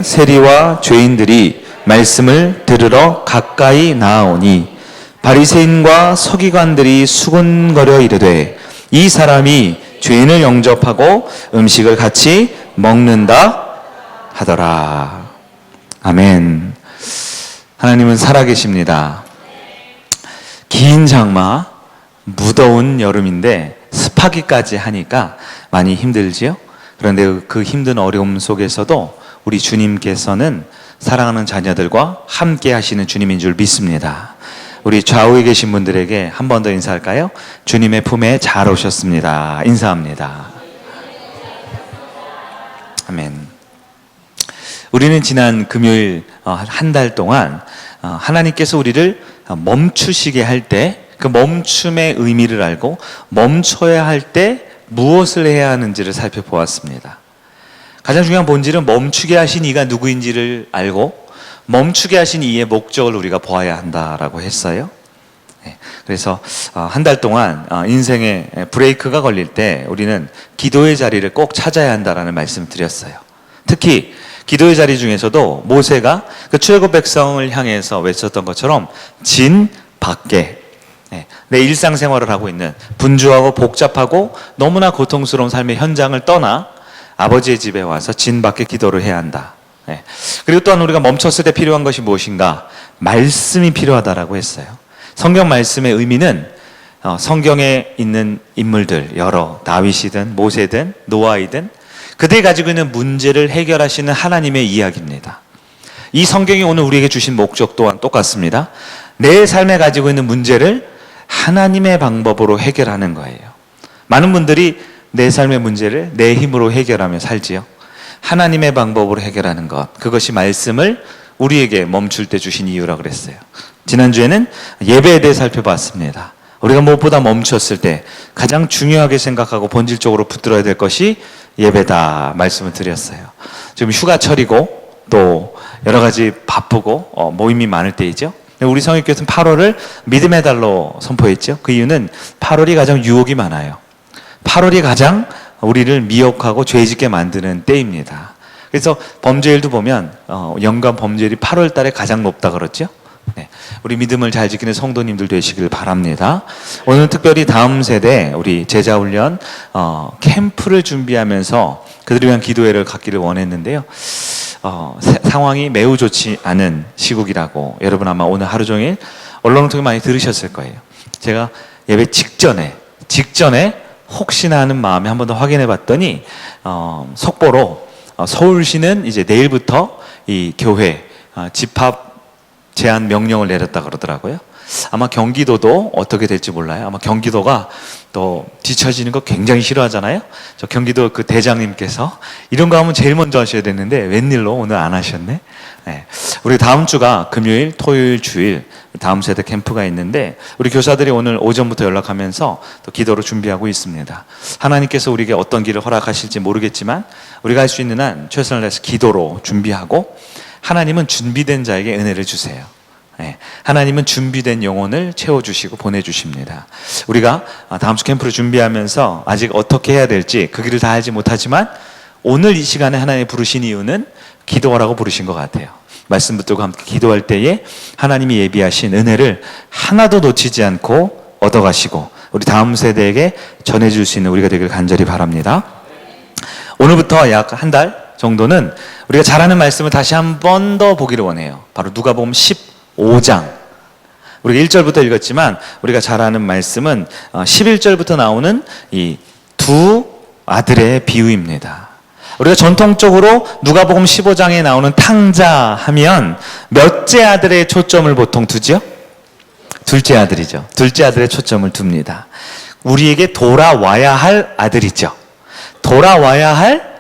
세리와 죄인들이 말씀을 들으러 가까이 나아오니 바리새인과 서기관들이 수군거려 이르되 이 사람이 죄인을 영접하고 음식을 같이 먹는다 하더라. 아멘. 하나님은 살아계십니다. 긴 장마, 무더운 여름인데 습하기까지 하니까 많이 힘들지요? 그런데 그 힘든 어려움 속에서도 우리 주님께서는 사랑하는 자녀들과 함께 하시는 주님인 줄 믿습니다. 우리 좌우에 계신 분들에게 한 번 더 인사할까요? 주님의 품에 잘 오셨습니다. 인사합니다. 아멘. 우리는 지난 금요일 한 달 동안 하나님께서 우리를 멈추시게 할 때 그 멈춤의 의미를 알고 멈춰야 할 때 무엇을 해야 하는지를 살펴보았습니다. 가장 중요한 본질은 멈추게 하신 이가 누구인지를 알고 멈추게 하신 이의 목적을 우리가 보아야 한다라고 했어요. 그래서 한 달 동안 인생에 브레이크가 걸릴 때 우리는 기도의 자리를 꼭 찾아야 한다라는 말씀을 드렸어요. 특히 기도의 자리 중에서도 모세가 그 출애굽 백성을 향해서 외쳤던 것처럼 진 밖에 내 일상생활을 하고 있는 분주하고 복잡하고 너무나 고통스러운 삶의 현장을 떠나 아버지의 집에 와서 진 밖에 기도를 해야 한다. 그리고 또한 우리가 멈췄을 때 필요한 것이 무엇인가? 말씀이 필요하다라고 했어요. 성경 말씀의 의미는 성경에 있는 인물들 여러 다윗이든 모세든 노아이든 그들이 가지고 있는 문제를 해결하시는 하나님의 이야기입니다. 이 성경이 오늘 우리에게 주신 목적 또한 똑같습니다. 내 삶에 가지고 있는 문제를 하나님의 방법으로 해결하는 거예요. 많은 분들이 내 삶의 문제를 내 힘으로 해결하며 살지요. 하나님의 방법으로 해결하는 것, 그것이 말씀을 우리에게 멈출 때 주신 이유라고 그랬어요. 지난주에는 예배에 대해 살펴봤습니다. 우리가 무엇보다 멈췄을 때 가장 중요하게 생각하고 본질적으로 붙들어야 될 것이 예배다 말씀을 드렸어요. 지금 휴가철이고 또 여러 가지 바쁘고 모임이 많을 때이죠. 우리 성육교회는 8월을 믿음의 달로 선포했죠. 그 이유는 8월이 가장 유혹이 많아요. 8월이 가장 우리를 미혹하고 죄짓게 만드는 때입니다. 그래서 범죄율도 보면 연간 범죄율이 8월 달에 가장 높다 그랬죠. 우리 믿음을 잘 지키는 성도님들 되시길 바랍니다. 오늘 특별히 다음 세대 우리 제자훈련 캠프를 준비하면서 그들을 위한 기도회를 갖기를 원했는데요. 상황이 매우 좋지 않은 시국이라고 여러분 아마 오늘 하루 종일 언론을 통해 많이 들으셨을 거예요. 제가 예배 직전에 혹시나 하는 마음에 한 번 더 확인해 봤더니 속보로 서울시는 이제 내일부터 이 교회 집합 제한 명령을 내렸다 그러더라고요. 아마 경기도도 어떻게 될지 몰라요. 아마 경기도가 또 뒤처지는 거 굉장히 싫어하잖아요. 저 경기도 그 대장님께서 이런 거 하면 제일 먼저 하셔야 되는데 웬일로 오늘 안 하셨네. 우리 다음 주가 금요일, 토요일, 주일 다음 세대 캠프가 있는데 우리 교사들이 오늘 오전부터 연락하면서 또 기도로 준비하고 있습니다. 하나님께서 우리에게 어떤 길을 허락하실지 모르겠지만 우리가 할 수 있는 한 최선을 다해서 기도로 준비하고 하나님은 준비된 자에게 은혜를 주세요. 하나님은 준비된 영혼을 채워주시고 보내주십니다. 우리가 다음 주 캠프를 준비하면서 아직 어떻게 해야 될지 그 길을 다 알지 못하지만 오늘 이 시간에 하나님이 부르신 이유는 기도하라고 부르신 것 같아요. 말씀 붙들고 함께 기도할 때에 하나님이 예비하신 은혜를 하나도 놓치지 않고 얻어가시고 우리 다음 세대에게 전해줄 수 있는 우리가 되길 간절히 바랍니다. 오늘부터 약 한 달 정도는 우리가 잘 아는 말씀을 다시 한 번 더 보기를 원해요. 바로 누가복음 15장. 우리가 1절부터 읽었지만 우리가 잘 아는 말씀은 11절부터 나오는 이 두 아들의 비유입니다. 우리가 전통적으로 누가복음 15장에 나오는 탕자 하면 몇째 아들의 초점을 보통 두죠? 둘째 아들이죠. 둘째 아들의 초점을 둡니다. 우리에게 돌아와야 할 아들이죠. 돌아와야 할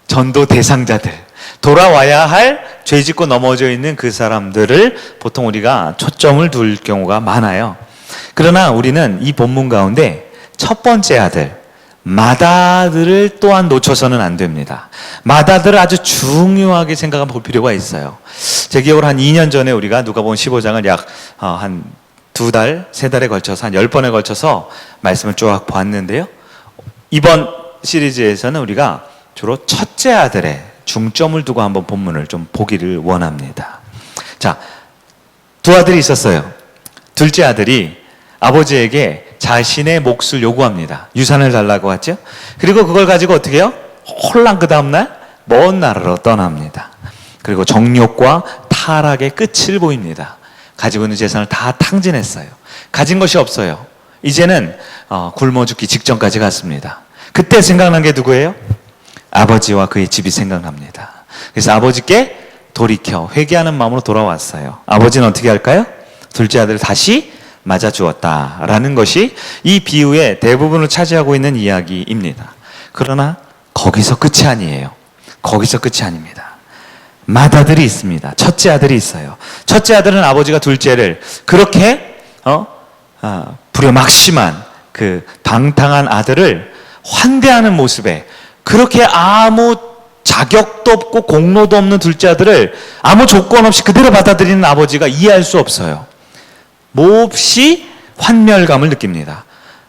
전도 대상자들, 돌아와야 할 죄짓고 넘어져 있는 그 사람들을 보통 우리가 초점을 둘 경우가 많아요. 그러나 우리는 이 본문 가운데 첫 번째 아들 마다들을 또한 놓쳐서는 안 됩니다. 마다들을 아주 중요하게 생각해 볼 필요가 있어요. 제 기억으로 한 2년 전에 우리가 누가복음 15장을 약 한 2달, 3달에 걸쳐서 한 10번에 걸쳐서 말씀을 쭉 봤는데요. 이번 시리즈에서는 우리가 주로 첫째 아들의 중점을 두고 한번 본문을 좀 보기를 원합니다. 자, 두 아들이 있었어요. 둘째 아들이 아버지에게 자신의 몫을 요구합니다. 유산을 달라고 하죠. 그리고 그걸 가지고 어떻게 해요? 홀랑 그 다음날 먼 나라로 떠납니다. 그리고 정욕과 타락의 끝을 보입니다. 가지고 있는 재산을 다 탕진했어요. 가진 것이 없어요. 이제는 굶어 죽기 직전까지 갔습니다. 그때 생각난 게 누구예요? 아버지와 그의 집이 생각납니다. 그래서 아버지께 돌이켜 회개하는 마음으로 돌아왔어요. 아버지는 어떻게 할까요? 둘째 아들을 다시 맞아 주었다라는 것이 이 비유의 대부분을 차지하고 있는 이야기입니다. 그러나 거기서 끝이 아니에요. 거기서 끝이 아닙니다. 맏아들이 있습니다. 첫째 아들이 있어요. 첫째 아들은 아버지가 둘째를 그렇게 불효막심한 그 방탕한 아들을 환대하는 모습에 그렇게 아무 자격도 없고 공로도 없는 둘째 아들을 아무 조건 없이 그대로 받아들이는 아버지가 이해할 수 없어요. 몹시 환멸감을 느낍니다.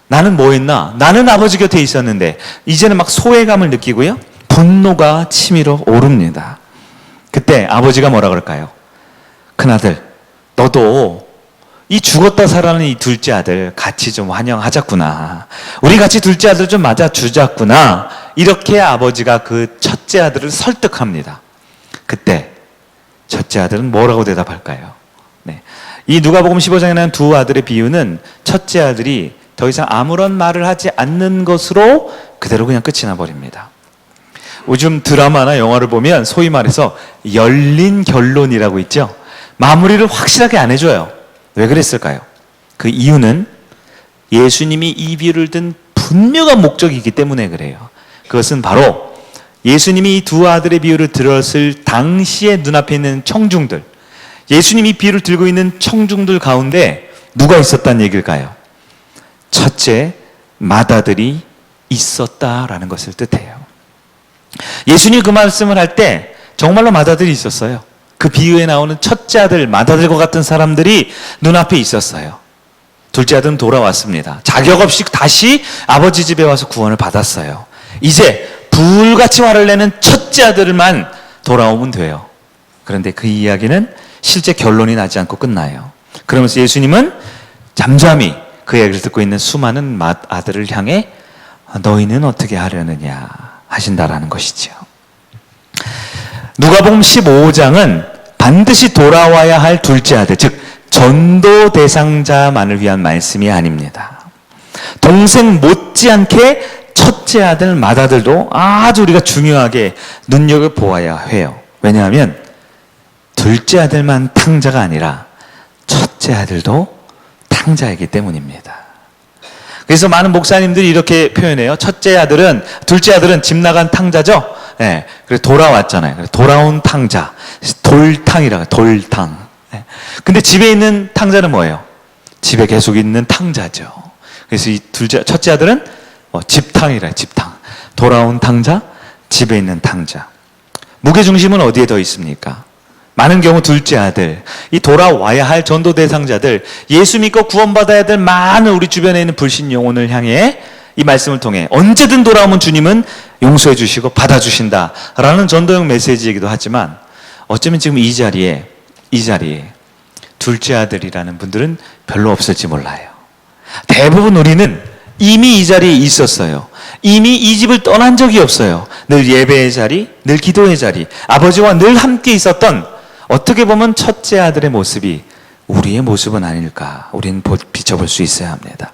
나는 뭐 했나? 나는 아버지 곁에 있었는데 이제는 막 소외감을 느끼고요. 분노가 치밀어 오릅니다. 그때 아버지가 뭐라 그럴까요? 큰아들, 너도 이 죽었다 살아나는 이 둘째 아들 같이 좀 환영하자꾸나. 우리 같이 둘째 아들 좀 맞아주자꾸나. 이렇게 아버지가 그 첫째 아들을 설득합니다. 그때 첫째 아들은 뭐라고 대답할까요? 네. 이 누가복음 15장에 나온 두 아들의 비유는 첫째 아들이 더 이상 아무런 말을 하지 않는 것으로 그대로 그냥 끝이 나버립니다. 요즘 드라마나 영화를 보면 소위 말해서 열린 결론이라고 있죠. 마무리를 확실하게 안 해줘요. 왜 그랬을까요? 그 이유는 예수님이 이 비유를 든 분명한 목적이 있기 때문에 그래요. 그것은 바로 예수님이 이 두 아들의 비유를 들었을 당시에 눈앞에 있는 청중들, 예수님이 이 비유를 들고 있는 청중들 가운데 누가 있었다는 얘기일까요? 첫째 맏아들이 있었다라는 것을 뜻해요. 예수님이 그 말씀을 할 때 정말로 맏아들이 있었어요. 그 비유에 나오는 첫째 아들, 맏아들과 같은 사람들이 눈앞에 있었어요. 둘째 아들은 돌아왔습니다. 자격 없이 다시 아버지 집에 와서 구원을 받았어요. 이제 불같이 화를 내는 첫째 아들만 돌아오면 돼요. 그런데 그 이야기는 실제 결론이 나지 않고 끝나요. 그러면서 예수님은 잠잠히 그 얘기를 듣고 있는 수많은 맏아들을 향해 너희는 어떻게 하려느냐 하신다라는 것이죠. 누가복음 15장은 반드시 돌아와야 할 둘째 아들, 즉 전도 대상자만을 위한 말씀이 아닙니다. 동생 못지않게 첫째 아들, 맏아들도 아주 우리가 중요하게 눈여겨보아야 해요. 왜냐하면 둘째 아들만 탕자가 아니라 첫째 아들도 탕자이기 때문입니다. 그래서 많은 목사님들이 이렇게 표현해요. 둘째 아들은 집 나간 탕자죠. 예, 그래서 돌아왔잖아요. 그래서 돌아온 탕자, 돌탕이라고 해요. 돌탕. 예. 근데 집에 있는 탕자는 뭐예요? 집에 계속 있는 탕자죠. 그래서 이 첫째 아들은 집탕이래요. 집탕. 돌아온 탕자, 집에 있는 탕자. 무게 중심은 어디에 더 있습니까? 많은 경우 둘째 아들, 이 돌아와야 할 전도 대상자들, 예수 믿고 구원받아야 될 많은 우리 주변에 있는 불신 영혼을 향해 이 말씀을 통해 언제든 돌아오면 주님은 용서해 주시고 받아주신다라는 전도형 메시지이기도 하지만 어쩌면 지금 이 자리에 둘째 아들이라는 분들은 별로 없을지 몰라요. 대부분 우리는 이미 이 자리에 있었어요. 이미 이 집을 떠난 적이 없어요. 늘 예배의 자리, 늘 기도의 자리, 아버지와 늘 함께 있었던 어떻게 보면 첫째 아들의 모습이 우리의 모습은 아닐까 우리는 비춰볼 수 있어야 합니다.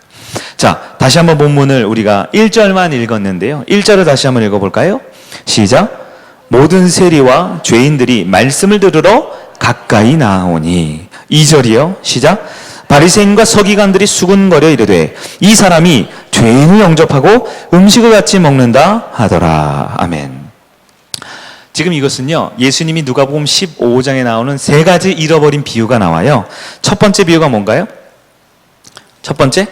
자, 다시 한번 본문을 우리가 1절만 읽었는데요. 1절을 다시 한번 읽어볼까요? 시작. 모든 세리와 죄인들이 말씀을 들으러 가까이 나오니. 2절이요. 시작. 바리새인과 서기관들이 수군거려 이르되 이 사람이 죄인을 영접하고 음식을 같이 먹는다 하더라. 아멘. 지금 이것은요, 예수님이 누가복음 15장에 나오는 세 가지 잃어버린 비유가 나와요. 첫 번째 비유가 뭔가요? 첫 번째,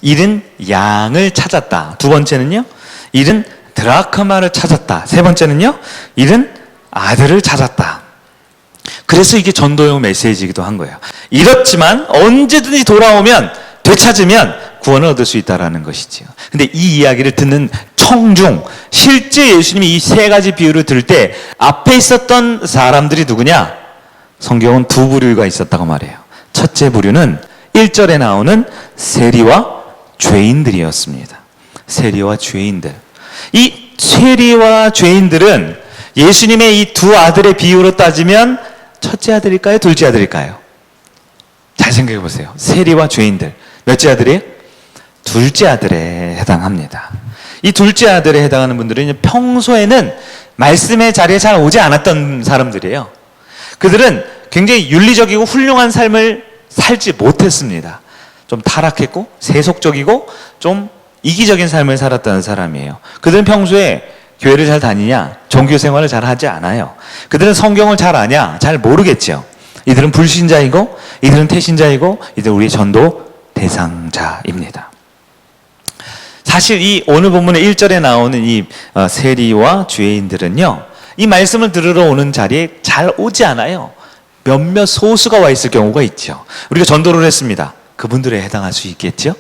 잃은 양을 찾았다. 두 번째는요, 잃은 드라크마를 찾았다. 세 번째는요, 잃은 아들을 찾았다. 그래서 이게 전도용 메시지이기도 한 거예요. 잃었지만 언제든지 돌아오면, 되찾으면 구원을 얻을 수 있다라는 것이지요. 근데 이 이야기를 듣는 청중, 실제 예수님이 이 세 가지 비유를 들을 때 앞에 있었던 사람들이 누구냐? 성경은 두 부류가 있었다고 말해요. 첫째 부류는 1절에 나오는 세리와 죄인들이었습니다. 세리와 죄인들. 이 세리와 죄인들은 예수님의 이 두 아들의 비유로 따지면 첫째 아들일까요? 둘째 아들일까요? 잘 생각해 보세요. 세리와 죄인들. 몇째 아들이에요? 둘째 아들에 해당합니다. 이 둘째 아들에 해당하는 분들은 평소에는 말씀의 자리에 잘 오지 않았던 사람들이에요. 그들은 굉장히 윤리적이고 훌륭한 삶을 살지 못했습니다. 좀 타락했고 세속적이고 좀 이기적인 삶을 살았다는 사람이에요. 그들은 평소에 교회를 잘 다니냐? 종교 생활을 잘 하지 않아요. 그들은 성경을 잘 아냐? 잘 모르겠죠. 이들은 불신자이고 이들은 태신자이고 이들은 우리의 전도 대상자입니다. 사실 이 오늘 본문의 1절에 나오는 이 세리와 죄인들은요, 이 말씀을 들으러 오는 자리에 잘 오지 않아요. 몇몇 소수가 와 있을 경우가 있죠. 우리가 전도를 했습니다. 그분들에 해당할 수 있겠죠?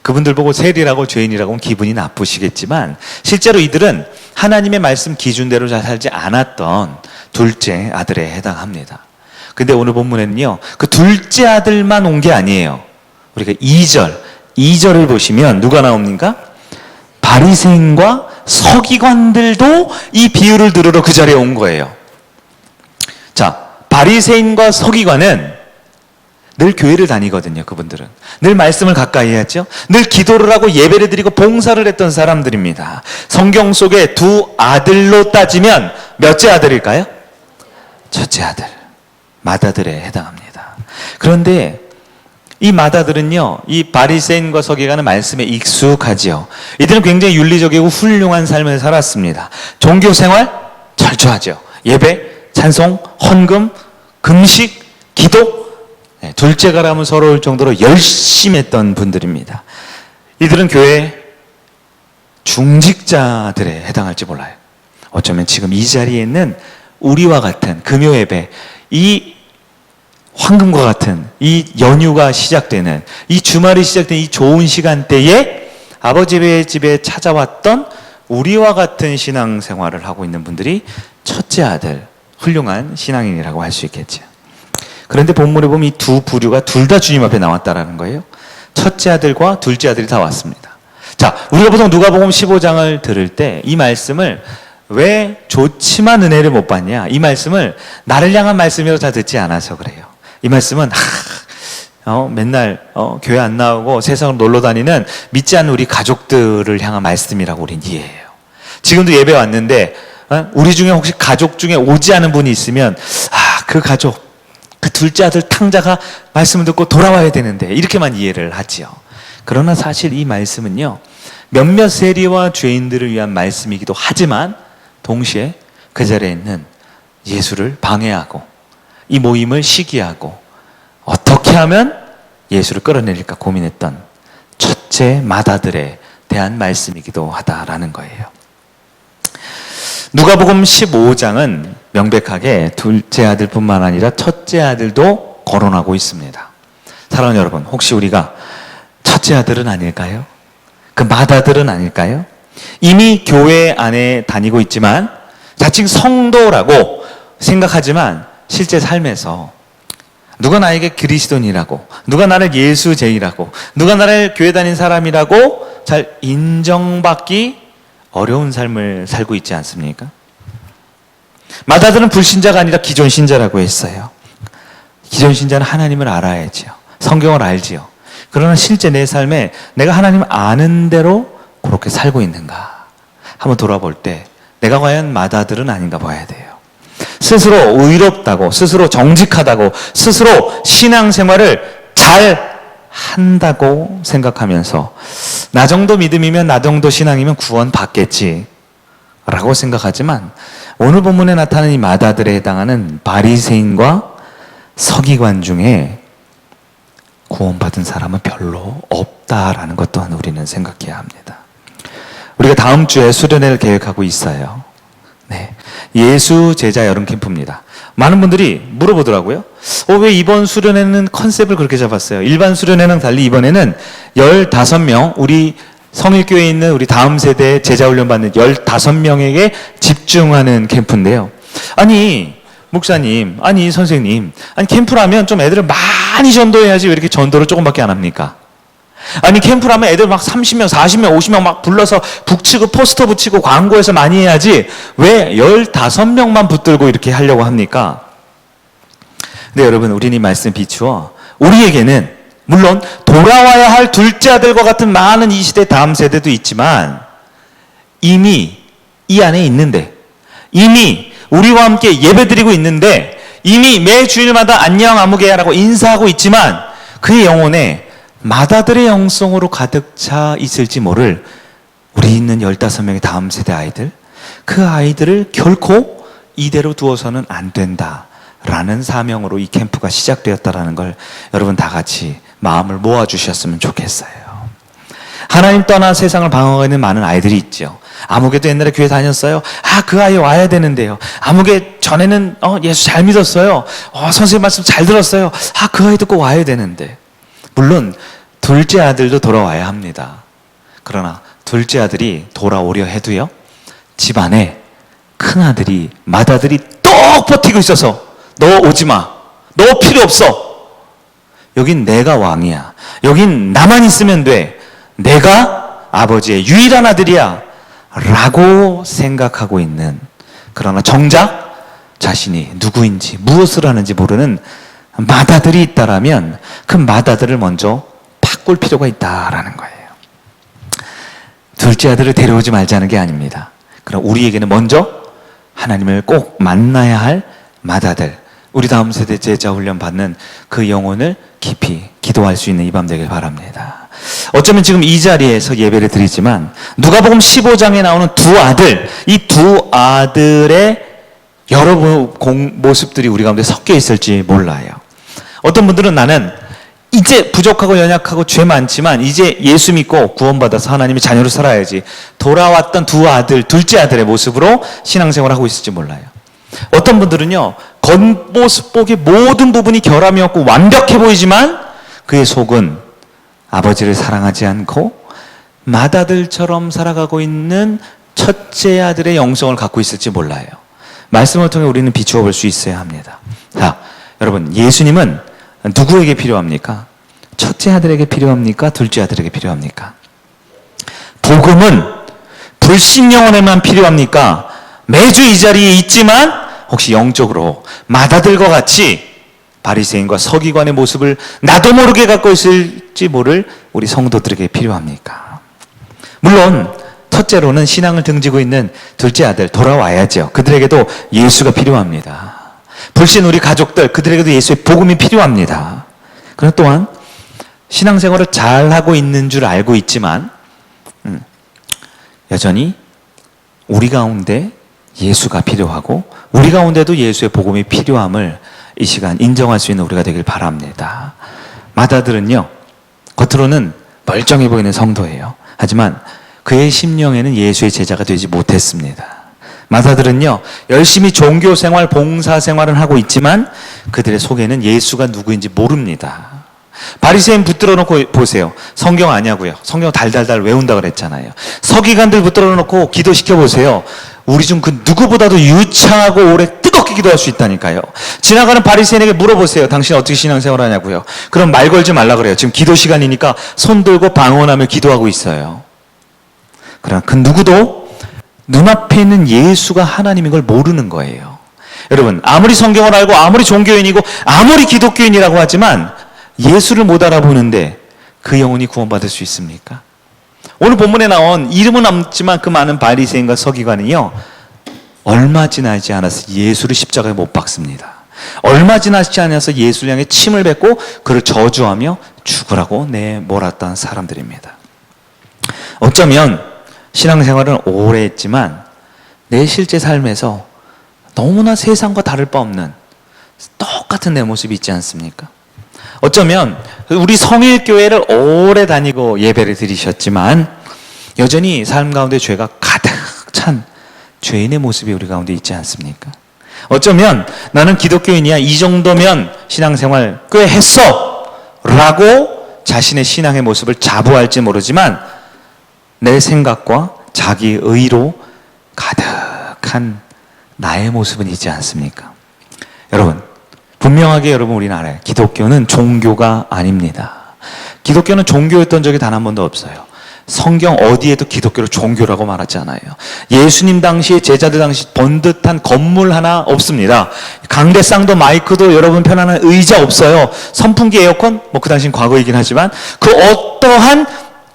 그분들 보고 세리라고 죄인이라고 하면 기분이 나쁘시겠지만 실제로 이들은 하나님의 말씀 기준대로 잘 살지 않았던 둘째 아들에 해당합니다. 근데 오늘 본문에는요, 그 둘째 아들만 온 게 아니에요. 우리가 2절을 보시면 누가 나옵니까? 바리새인과 서기관들도 이 비유를 들으러 그 자리에 온 거예요. 자, 바리새인과 서기관은 늘 교회를 다니거든요. 그분들은 늘 말씀을 가까이 해야죠. 늘 기도를 하고 예배를 드리고 봉사를 했던 사람들입니다. 성경 속에 두 아들로 따지면 몇째 아들일까요? 첫째 아들, 맏아들에 해당합니다. 그런데 이 맏아들은요, 이 바리새인과 서기관은 말씀에 익숙하지요. 이들은 굉장히 윤리적이고 훌륭한 삶을 살았습니다. 종교 생활 철저하죠. 예배, 찬송, 헌금, 금식, 기도, 둘째가라면 서러울 정도로 열심히 했던 분들입니다. 이들은 교회 중직자들에 해당할지 몰라요. 어쩌면 지금 이 자리에 있는 우리와 같은 금요 예배, 이 황금과 같은 이 연휴가 시작되는, 이 주말이 시작되는 이 좋은 시간대에 아버지의 집에 찾아왔던 우리와 같은 신앙생활을 하고 있는 분들이 첫째 아들, 훌륭한 신앙인이라고 할 수 있겠죠. 그런데 본문에 보면 이 두 부류가 둘 다 주님 앞에 나왔다라는 거예요. 첫째 아들과 둘째 아들이 다 왔습니다. 자, 우리가 보통 누가복음 15장을 들을 때 이 말씀을 왜 좋지만 은혜를 못 받냐? 이 말씀을 나를 향한 말씀이라고 잘 듣지 않아서 그래요. 이 말씀은 맨날 교회 안 나오고 세상으로 놀러 다니는 믿지 않는 우리 가족들을 향한 말씀이라고 우리는 이해해요. 지금도 예배 왔는데 우리 중에 혹시 가족 중에 오지 않은 분이 있으면 그 가족, 그 둘째 아들 탕자가 말씀을 듣고 돌아와야 되는데 이렇게만 이해를 하지요. 그러나 사실 이 말씀은요, 몇몇 세리와 죄인들을 위한 말씀이기도 하지만 동시에 그 자리에 있는 예수를 방해하고 이 모임을 시기하고 어떻게 하면 예수를 끌어내릴까 고민했던 첫째 맏아들에 대한 말씀이기도 하다라는 거예요. 누가복음 15장은 명백하게 둘째 아들뿐만 아니라 첫째 아들도 거론하고 있습니다. 사랑하는 여러분, 혹시 우리가 첫째 아들은 아닐까요? 그 맏아들은 아닐까요? 이미 교회 안에 다니고 있지만 자칭 성도라고 생각하지만 실제 삶에서 누가 나에게 그리스도인이라고, 누가 나를 예수제이라고, 누가 나를 교회 다닌 사람이라고 잘 인정받기 어려운 삶을 살고 있지 않습니까? 맏아들은 불신자가 아니라 기존 신자라고 했어요. 기존 신자는 하나님을 알아야지요. 성경을 알지요. 그러나 실제 내 삶에 내가 하나님을 아는 대로 그렇게 살고 있는가 한번 돌아볼 때 내가 과연 맏아들은 아닌가 봐야 돼요. 스스로 의롭다고, 스스로 정직하다고, 스스로 신앙생활을 잘 한다고 생각하면서 나 정도 믿음이면, 나 정도 신앙이면 구원 받겠지 라고 생각하지만 오늘 본문에 나타나는 이 맏아들에 해당하는 바리새인과 서기관 중에 구원받은 사람은 별로 없다라는 것 또한 우리는 생각해야 합니다. 우리가 다음 주에 수련회를 계획하고 있어요. 네, 예수 제자 여름 캠프입니다. 많은 분들이 물어보더라고요. 왜 이번 수련회는 컨셉을 그렇게 잡았어요? 일반 수련회랑 달리 이번에는 15명, 우리 성일교회에 있는 우리 다음 세대 제자훈련 받는 15명에게 집중하는 캠프인데요. 아니, 목사님, 아니, 선생님, 아니, 캠프라면 좀 애들을 많이 전도해야지 왜 이렇게 전도를 조금밖에 안 합니까? 아니, 캠프라면 애들 막 30명, 40명, 50명 막 불러서 북치고 포스터 붙이고 광고해서 많이 해야지 왜 15명만 붙들고 이렇게 하려고 합니까? 근데 여러분, 우리는 이 말씀 비추어 우리에게는 물론 돌아와야 할 둘째 아들과 같은 많은 이 시대 다음 세대도 있지만 이미 이 안에 있는데, 이미 우리와 함께 예배드리고 있는데, 이미 매 주일마다 안녕 아무개야라고 인사하고 있지만 그의 영혼에 맏아들의 영성으로 가득 차 있을지 모를 우리 있는 15명의 다음 세대 아이들, 그 아이들을 결코 이대로 두어서는 안 된다라는 사명으로 이 캠프가 시작되었다라는 걸 여러분 다 같이 마음을 모아주셨으면 좋겠어요. 하나님 떠나 세상을 방황하고 있는 많은 아이들이 있죠. 아무개도 옛날에 교회 다녔어요. 그 아이 와야 되는데요. 아무개 전에는 예수 잘 믿었어요. 선생님 말씀 잘 들었어요. 그 아이도 꼭 와야 되는데. 물론 둘째 아들도 돌아와야 합니다. 그러나 둘째 아들이 돌아오려 해도요, 집안에 큰아들이, 맏아들이 똑 버티고 있어서 너 오지 마. 너 필요 없어. 여긴 내가 왕이야. 여긴 나만 있으면 돼. 내가 아버지의 유일한 아들이야 라고 생각하고 있는, 그러나 정작 자신이 누구인지 무엇을 하는지 모르는 맏아들이 있다라면 그 맏아들을 먼저 바꿀 필요가 있다라는 거예요. 둘째 아들을 데려오지 말자는 게 아닙니다. 그럼 우리에게는 먼저 하나님을 꼭 만나야 할 맏아들, 우리 다음 세대 제자 훈련 받는 그 영혼을 깊이 기도할 수 있는 이 밤 되길 바랍니다. 어쩌면 지금 이 자리에서 예배를 드리지만 누가복음 15장에 나오는 두 아들, 이 두 아들의 여러 모습들이 우리 가운데 섞여 있을지 몰라요. 어떤 분들은 나는 이제 부족하고 연약하고 죄 많지만 이제 예수 믿고 구원받아서 하나님의 자녀로 살아야지, 돌아왔던 두 아들, 둘째 아들의 모습으로 신앙생활을 하고 있을지 몰라요. 어떤 분들은요, 겉모습 보기 모든 부분이 결함이 없고 완벽해 보이지만 그의 속은 아버지를 사랑하지 않고 맏아들처럼 살아가고 있는 첫째 아들의 영성을 갖고 있을지 몰라요. 말씀을 통해 우리는 비추어 볼 수 있어야 합니다. 자, 여러분, 예수님은 누구에게 필요합니까? 첫째 아들에게 필요합니까? 둘째 아들에게 필요합니까? 복음은 불신 영혼에만 필요합니까? 매주 이 자리에 있지만 혹시 영적으로 맏아들과 같이 바리새인과 서기관의 모습을 나도 모르게 갖고 있을지 모를 우리 성도들에게 필요합니까? 물론 첫째로는 신앙을 등지고 있는 둘째 아들 돌아와야죠. 그들에게도 예수가 필요합니다. 불신 우리 가족들, 그들에게도 예수의 복음이 필요합니다. 그러나 또한 신앙생활을 잘하고 있는 줄 알고 있지만 여전히 우리 가운데 예수가 필요하고 우리 가운데도 예수의 복음이 필요함을 이 시간 인정할 수 있는 우리가 되길 바랍니다. 맏아들은요, 겉으로는 멀쩡해 보이는 성도예요. 하지만 그의 심령에는 예수의 제자가 되지 못했습니다. 맏아들은요, 열심히 종교생활, 봉사생활을 하고 있지만 그들의 속에는 예수가 누구인지 모릅니다. 바리새인 붙들어 놓고 보세요. 성경 아냐고요. 성경 달달달 외운다 그랬잖아요. 서기관들 붙들어 놓고 기도시켜 보세요. 우리 중 그 누구보다도 유창하고 오래 뜨겁게 기도할 수 있다니까요. 지나가는 바리새인에게 물어보세요. 당신 어떻게 신앙생활 하냐고요. 그럼 말 걸지 말라 그래요. 지금 기도 시간이니까 손 들고 방언하며 기도하고 있어요. 그러나 그 누구도 눈앞에 있는 예수가 하나님인 걸 모르는 거예요. 여러분, 아무리 성경을 알고 아무리 종교인이고 아무리 기독교인이라고 하지만 예수를 못 알아보는데 그 영혼이 구원받을 수 있습니까? 오늘 본문에 나온 이름은 없지만 그 많은 바리새인과 서기관이요, 얼마 지나지 않아서 예수를 십자가에 못 박습니다. 얼마 지나지 않아서 예수를 향해 침을 뱉고 그를 저주하며 죽으라고 내몰았던 사람들입니다. 어쩌면 신앙생활은 오래 했지만 내 실제 삶에서 너무나 세상과 다를 바 없는 똑같은 내 모습이 있지 않습니까? 어쩌면 우리 성일교회를 오래 다니고 예배를 드리셨지만 여전히 삶 가운데 죄가 가득 찬 죄인의 모습이 우리 가운데 있지 않습니까? 어쩌면 나는 기독교인이야, 이 정도면 신앙생활 꽤 했어 라고 자신의 신앙의 모습을 자부할지 모르지만 내 생각과 자기 의로 가득한 나의 모습은 있지 않습니까? 여러분, 분명하게 여러분 우리는 알아요. 기독교는 종교가 아닙니다. 기독교는 종교였던 적이 단 한 번도 없어요. 성경 어디에도 기독교를 종교라고 말하지 않아요. 예수님 당시 제자들 당시 번듯한 건물 하나 없습니다. 강대상도 마이크도 여러분 편안한 의자 없어요. 선풍기 에어컨 뭐 그 당시는 과거이긴 하지만 그 어떠한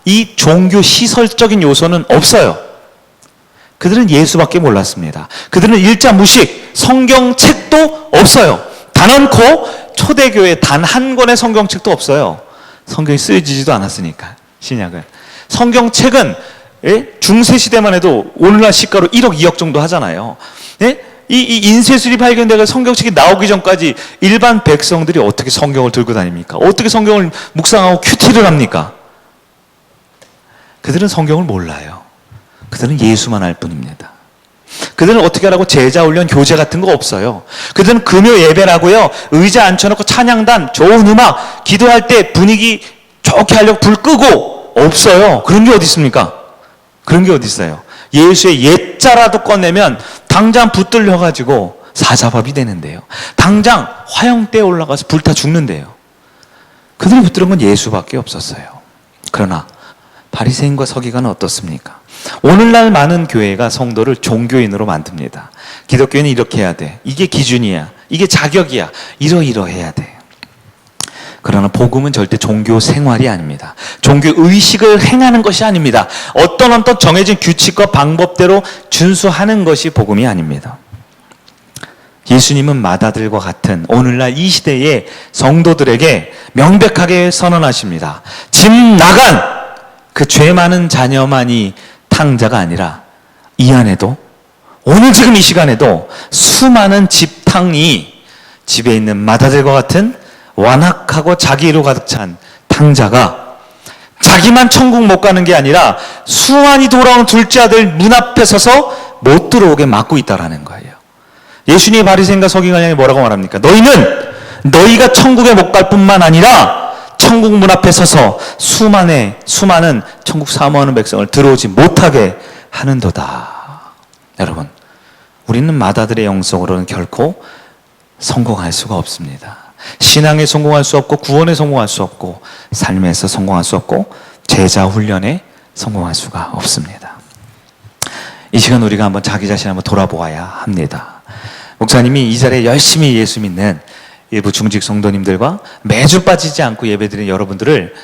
이 종교 시설적인 요소는 없어요. 그들은 예수밖에 몰랐습니다. 그들은 일자무식, 성경책도 없어요. 단언코 초대교회 단 한 권의 성경책도 없어요. 성경이 쓰여지지도 않았으니까, 신약은. 성경책은 중세시대만 해도 오늘날 시가로 1억, 2억 정도 하잖아요. 이 인쇄술이 발견되고 성경책이 나오기 전까지 일반 백성들이 어떻게 성경을 들고 다닙니까? 어떻게 성경을 묵상하고 큐티를 합니까? 그들은 성경을 몰라요. 그들은 예수만 알 뿐입니다. 그들은 어떻게 하라고 제자훈련 교재 같은 거 없어요. 그들은 금요 예배라고요, 의자 앉혀놓고 찬양단, 좋은 음악, 기도할 때 분위기 좋게 하려고 불 끄고 없어요. 그런 게 어디 있습니까? 그런 게 어디 있어요? 예수의 옛자라도 꺼내면 당장 붙들려가지고 사자밥이 되는데요. 당장 화형대에 올라가서 불타 죽는데요. 그들이 붙들은 건 예수밖에 없었어요. 그러나 바리새인과 서기관은 어떻습니까? 오늘날 많은 교회가 성도를 종교인으로 만듭니다. 기독교인은 이렇게 해야 돼. 이게 기준이야. 이게 자격이야. 이러이러해야 돼. 그러나 복음은 절대 종교 생활이 아닙니다. 종교 의식을 행하는 것이 아닙니다. 어떤 정해진 규칙과 방법대로 준수하는 것이 복음이 아닙니다. 예수님은 마다들과 같은 오늘날 이 시대의 성도들에게 명백하게 선언하십니다. 집 나간 그 죄 많은 자녀만이 탕자가 아니라 이 안에도, 오늘 지금 이 시간에도 수많은 집탕이 집에 있는 마다들과 같은 완악하고 자기로 가득 찬 탕자가 자기만 천국 못 가는 게 아니라 수많이 돌아온 둘째 아들 문 앞에 서서 못 들어오게 막고 있다라는 거예요. 예수님이 바리새인과 서기관을 향해 뭐라고 말합니까? 너희가 천국에 못 갈 뿐만 아니라 천국 문 앞에 서서 수많은 천국 사모하는 백성을 들어오지 못하게 하는도다. 여러분, 우리는 마다들의 영성으로는 결코 성공할 수가 없습니다. 신앙에 성공할 수 없고, 구원에 성공할 수 없고, 삶에서 성공할 수 없고, 제자 훈련에 성공할 수가 없습니다. 이 시간 우리가 한번 자기 자신을 한번 돌아보아야 합니다. 목사님이 이 자리에 열심히 예수 믿는 일부 중직 성도님들과 매주 빠지지 않고 예배드리는 여러분들을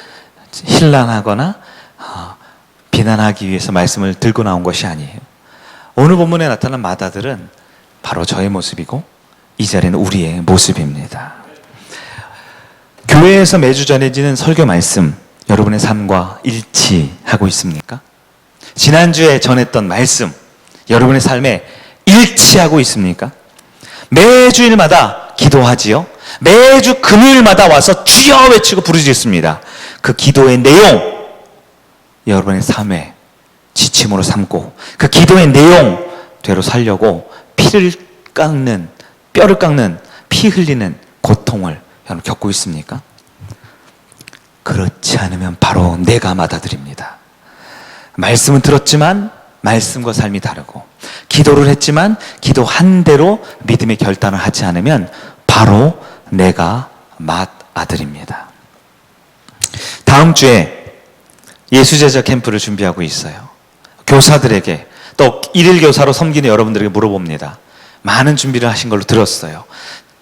힐난하거나 비난하기 위해서 말씀을 들고 나온 것이 아니에요. 오늘 본문에 나타난 마다들은 바로 저의 모습이고 이 자리는 우리의 모습입니다. 교회에서 매주 전해지는 설교 말씀, 여러분의 삶과 일치하고 있습니까? 지난주에 전했던 말씀, 여러분의 삶에 일치하고 있습니까? 매주일마다 기도하지요. 매주 금요일마다 와서 주여 외치고 부르짖습니다. 그 기도의 내용, 여러분의 삶에 지침으로 삼고 그 기도의 내용대로 살려고 피를 깎는, 뼈를 깎는, 피 흘리는 고통을 여러분 겪고 있습니까? 그렇지 않으면 바로 내가 마다들입니다. 말씀은 들었지만 말씀과 삶이 다르고, 기도를 했지만 기도한 대로 믿음의 결단을 하지 않으면 바로 내가 맏아들입니다. 다음 주에 예수제자 캠프를 준비하고 있어요. 교사들에게, 또 일일 교사로 섬기는 여러분들에게 물어봅니다. 많은 준비를 하신 걸로 들었어요.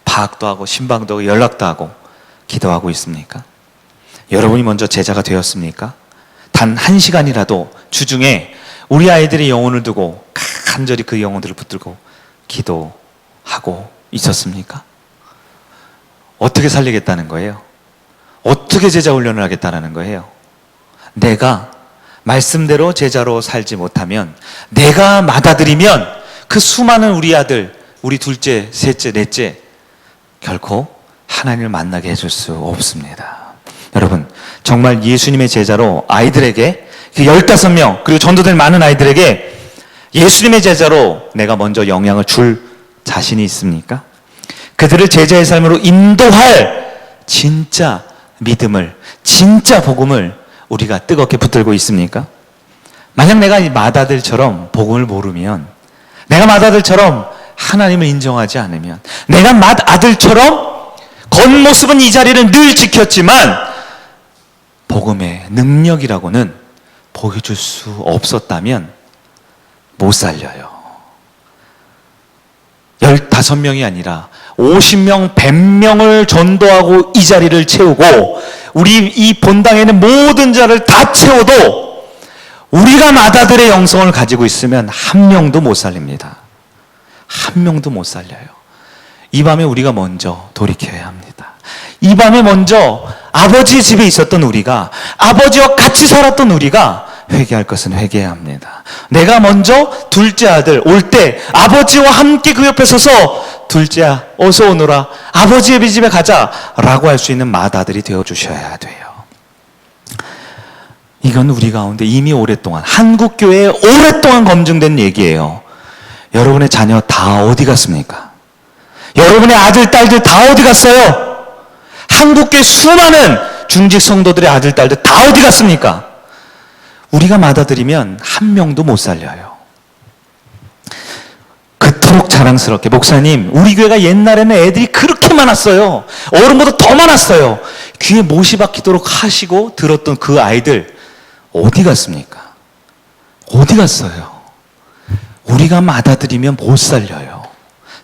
파악도 하고 신방도 하고 연락도 하고 기도하고 있습니까? 여러분이 먼저 제자가 되었습니까? 단 1시간이라도 주중에 우리 아이들의 영혼을 두고 간절히 그 영혼들을 붙들고 기도하고 있었습니까? 어떻게 살리겠다는 거예요? 어떻게 제자 훈련을 하겠다는 거예요? 내가 말씀대로 제자로 살지 못하면, 내가 맏아들이면 그 수많은 우리 아들, 우리 둘째, 셋째, 넷째 결코 하나님을 만나게 해줄 수 없습니다. 여러분, 정말 예수님의 제자로 아이들에게, 그 15명 그리고 전도될 많은 아이들에게 예수님의 제자로 내가 먼저 영향을 줄 자신이 있습니까? 그들을 제자의 삶으로 인도할 진짜 믿음을, 진짜 복음을 우리가 뜨겁게 붙들고 있습니까? 만약 내가 이 맏아들처럼 복음을 모르면, 내가 맏아들처럼 하나님을 인정하지 않으면, 내가 맏아들처럼 겉모습은 이 자리를 늘 지켰지만 복음의 능력이라고는 보여줄 수 없었다면 못 살려요. 15명이 아니라 50명, 100명을 전도하고 이 자리를 채우고 우리 이 본당에는 모든 자를 다 채워도 우리가 맏아들의 영성을 가지고 있으면 한 명도 못 살립니다. 한 명도 못 살려요. 이 밤에 우리가 먼저 돌이켜야 합니다. 이 밤에 먼저 아버지의 집에 있었던 우리가, 아버지와 같이 살았던 우리가 회개할 것은 회개해야 합니다. 내가 먼저 둘째 아들 올 때 아버지와 함께 그 옆에 서서 둘째야 어서 오너라, 아버지의 집에 가자 라고 할 수 있는 맏아들이 되어주셔야 돼요. 이건 우리 가운데 이미 오랫동안, 한국교회에 오랫동안 검증된 얘기예요. 여러분의 자녀 다 어디 갔습니까? 여러분의 아들, 딸들 다 어디 갔어요? 한국교회 수많은 중직 성도들의 아들, 딸들 다 어디 갔습니까? 우리가 맏아들이면 한 명도 못 살려요. 그토록 자랑스럽게, 목사님, 우리 교회가 옛날에는 애들이 그렇게 많았어요. 어른보다 더 많았어요. 귀에 못이 박히도록 하시고 들었던 그 아이들 어디 갔습니까? 어디 갔어요? 우리가 맏아들이면 못 살려요.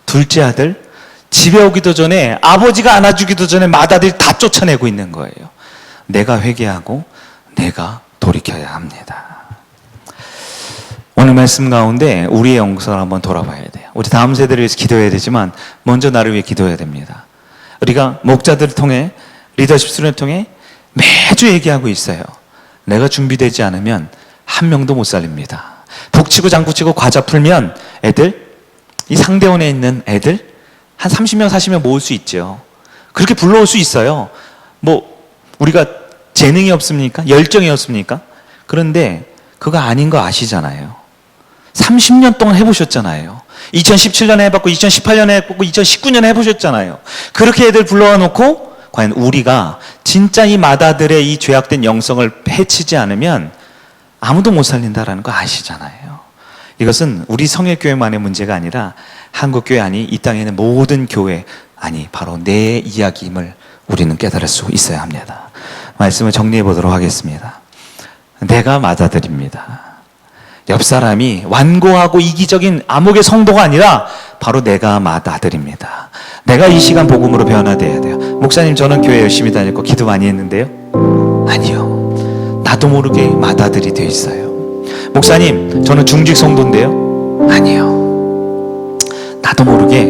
둘째 아들, 집에 오기도 전에, 아버지가 안아주기도 전에 맏아들이 다 쫓아내고 있는 거예요. 내가 회개하고 내가 돌이켜야 합니다. 오늘 말씀 가운데 우리의 영성을 한번 돌아봐야 돼요. 우리 다음 세대를 위해서 기도해야 되지만 먼저 나를 위해 기도해야 됩니다. 우리가 목자들을 통해, 리더십 수련을 통해 매주 얘기하고 있어요. 내가 준비되지 않으면 한 명도 못 살립니다. 북치고 장구치고 과자 풀면 애들, 이 상대원에 있는 애들 한 30명 40명 모을 수 있죠. 그렇게 불러올 수 있어요. 우리가 재능이 없습니까? 열정이 없습니까? 그런데 그거 아닌 거 아시잖아요. 30년 동안 해보셨잖아요. 2017년에 해봤고 2018년에 해봤고 2019년에 해보셨잖아요. 그렇게 애들 불러와 놓고 과연 우리가 진짜 이 맏아들의 이 죄악된 영성을 해치지 않으면 아무도 못 살린다라는 거 아시잖아요. 이것은 우리 성일교회만의 문제가 아니라 한국교회, 아니 이 땅에 있는 모든 교회, 아니 바로 내 이야기임을 우리는 깨달을 수 있어야 합니다. 말씀을 정리해 보도록 하겠습니다. 내가 맏아들입니다. 옆 사람이 완고하고 이기적인 암흑의 성도가 아니라 바로 내가 맏아들입니다. 내가 이 시간 복음으로 변화돼야 돼요. 목사님, 저는 교회 열심히 다녔고 기도 많이 했는데요. 아니요. 나도 모르게 맏아들이 돼 있어요. 목사님, 저는 중직 성도인데요. 아니요. 나도 모르게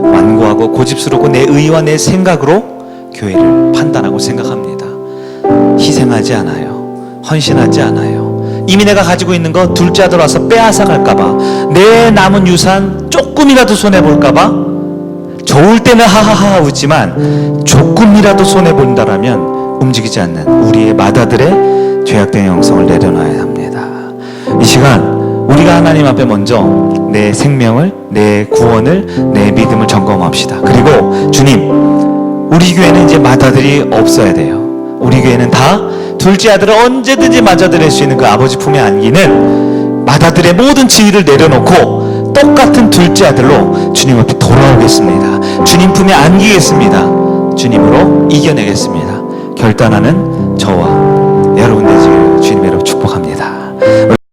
완고하고 고집스럽고 내 의와 내 생각으로 교회를 판단하고 생각합니다. 희생하지 않아요. 헌신하지 않아요. 이미 내가 가지고 있는 거 둘째 아들 와서 빼앗아 갈까봐, 내 남은 유산 조금이라도 손해볼까봐, 좋을 때는 하하하 웃지만 조금이라도 손해본다라면 움직이지 않는 우리의 맏아들의 죄악된 영성을 내려놔야 합니다. 이 시간 우리가 하나님 앞에 먼저 내 생명을, 내 구원을, 내 믿음을 점검합시다. 그리고 주님, 우리 교회는 이제 맏아들이 없어야 돼요. 우리 교회는 다 둘째 아들을 언제든지 맞아들일 수 있는 그 아버지 품에 안기는 맏아들의 모든 지위를 내려놓고 똑같은 둘째 아들로 주님 앞에 돌아오겠습니다. 주님 품에 안기겠습니다. 주님으로 이겨내겠습니다. 결단하는 저와